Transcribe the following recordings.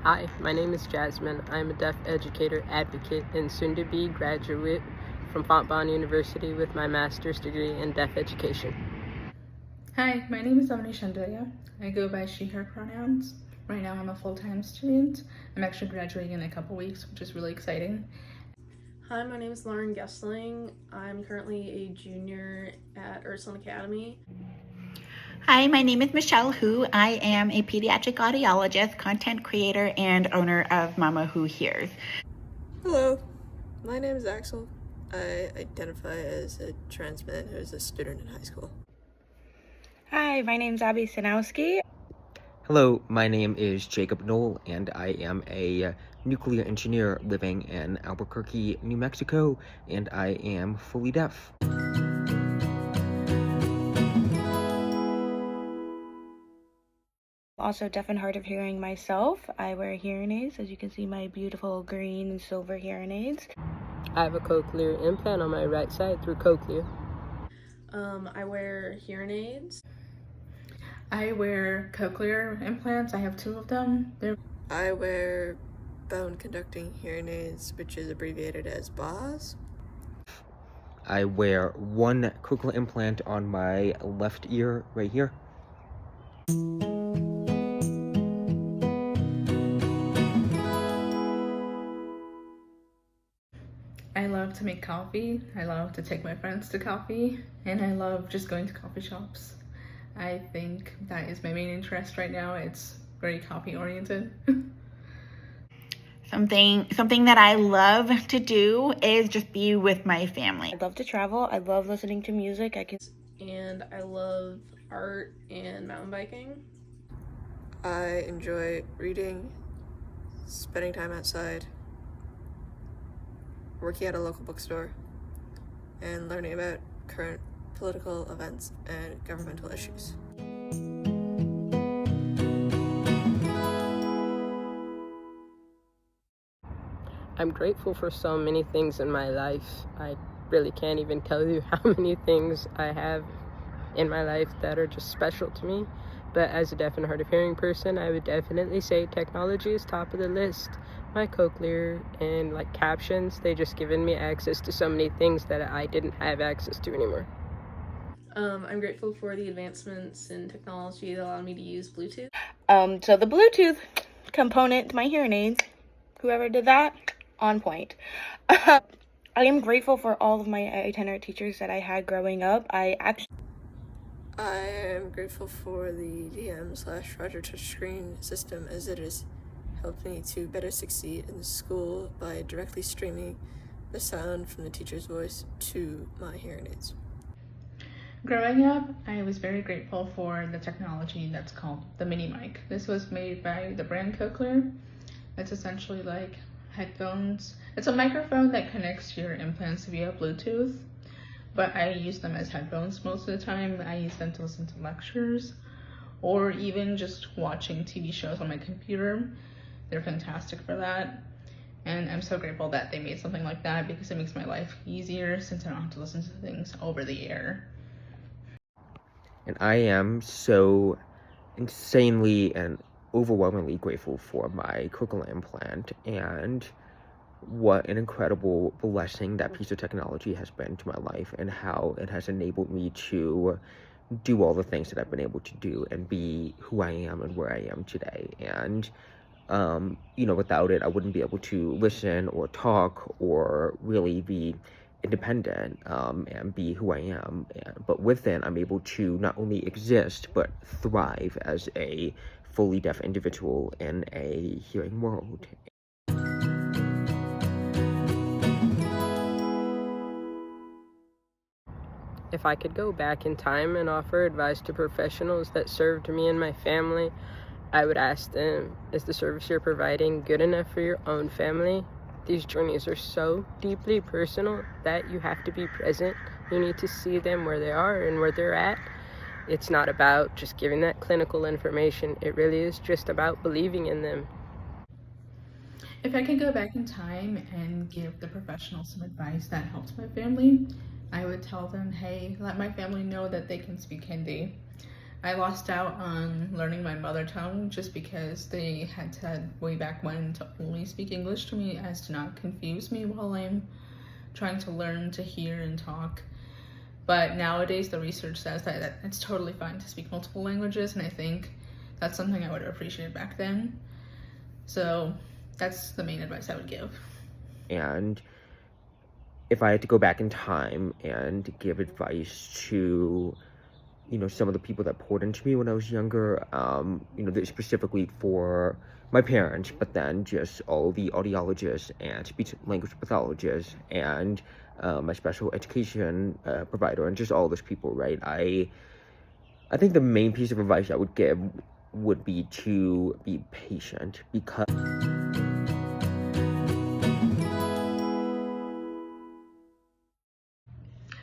Hi, my name is Jasmine. I'm a deaf educator advocate and soon-to-be graduate from Fontbonne University with my master's degree in deaf education. Hi, my name is Avani Shandaya. I go by she, her pronouns. Right now I'm a full-time student. I'm actually graduating in a couple weeks, which is really exciting. Hi, my name is Lauren Gessling. I'm currently a junior at Ursuline Academy. Hi, my name is Michelle Hu. I am a pediatric audiologist, content creator, and owner of Mama Who Hears. Hello, my name is Axel. I identify as a trans man who is a student in high school. Hi, my name's Abby Sinowski. Hello, my name is Jacob Knoll, and I am a nuclear engineer living in Albuquerque, New Mexico, and I am fully deaf. Also deaf and hard of hearing myself. I wear hearing aids, as you can see my beautiful green and silver hearing aids. I have a cochlear implant on my right side through Cochlear. I wear hearing aids. I wear cochlear implants. I have 2 of them. I wear bone conducting hearing aids, which is abbreviated as BAHs. I wear one cochlear implant on my left ear right here. I love to make coffee. I love to take my friends to coffee, and I love just going to coffee shops. I think that is my main interest right now. It's very coffee oriented. Something that I love to do is just be with my family. I love to travel. I love listening to music. And I love art and mountain biking. I enjoy reading, spending time outside, working at a local bookstore, and learning about current political events and governmental issues. I'm grateful for so many things in my life. I really can't even tell you how many things I have in my life that are just special to me. But as a deaf and hard of hearing person, I would definitely say technology is top of the list. My cochlear and captions, they just given me access to so many things that I didn't have access to anymore. I'm grateful for the advancements in technology that allow me to use Bluetooth. So the Bluetooth component to my hearing aids, whoever did that, on point. I am grateful for all of my itinerant teachers that I had growing up. I am grateful for the DM/Roger touchscreen system, as it has helped me to better succeed in school by directly streaming the sound from the teacher's voice to my hearing aids. Growing up, I was very grateful for the technology that's called the mini mic. This was made by the brand Cochlear. It's essentially like headphones. It's a microphone that connects to your implants via Bluetooth, but I use them as headphones most of the time. I use them to listen to lectures or even just watching TV shows on my computer. They're fantastic for that. And I'm so grateful that they made something like that, because it makes my life easier since I don't have to listen to things over the air. And I am so insanely and overwhelmingly grateful for my cochlear implant, and what an incredible blessing that piece of technology has been to my life, and how it has enabled me to do all the things that I've been able to do and be who I am and where I am today. And without it, I wouldn't be able to listen or talk or really be independent and be who I am. But with it, I'm able to not only exist but thrive as a fully deaf individual in a hearing world. If I could go back in time and offer advice to professionals that served me and my family, I would ask them, is the service you're providing good enough for your own family? These journeys are so deeply personal that you have to be present. You need to see them where they are and where they're at. It's not about just giving that clinical information. It really is just about believing in them. If I could go back in time and give the professionals some advice that helped my family, I would tell them, hey, let my family know that they can speak Hindi. I lost out on learning my mother tongue just because they had said way back when to only speak English to me as to not confuse me while I'm trying to learn to hear and talk. But nowadays the research says that it's totally fine to speak multiple languages, and I think that's something I would have appreciated back then. So that's the main advice I would give. And if I had to go back in time and give advice to, some of the people that poured into me when I was younger, specifically for my parents, but then just all the audiologists and speech language pathologists and my special education provider and just all those people, right? I think the main piece of advice I would give would be to be patient, because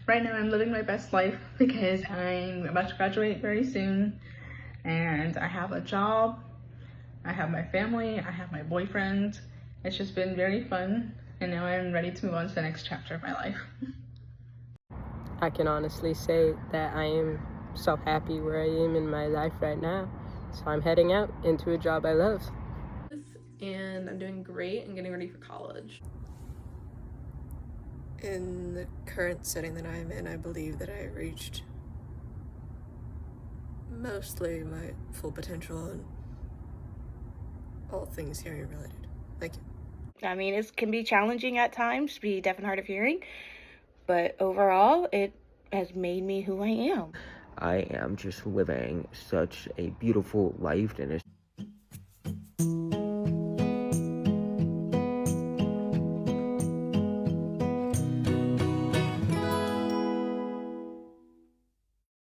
Right now I'm living my best life because I'm about to graduate very soon, and I have a job, I have my family, I have my boyfriend. It's just been very fun, and now I'm ready to move on to the next chapter of my life. I can honestly say that I am so happy where I am in my life right now. So I'm heading out into a job I love. And I'm doing great and getting ready for college. In the current setting that I'm in, I believe that I reached mostly my full potential in all things hearing related. Thank you. I mean, it can be challenging at times to be deaf and hard of hearing, but overall, it has made me who I am. I am just living such a beautiful life, and it's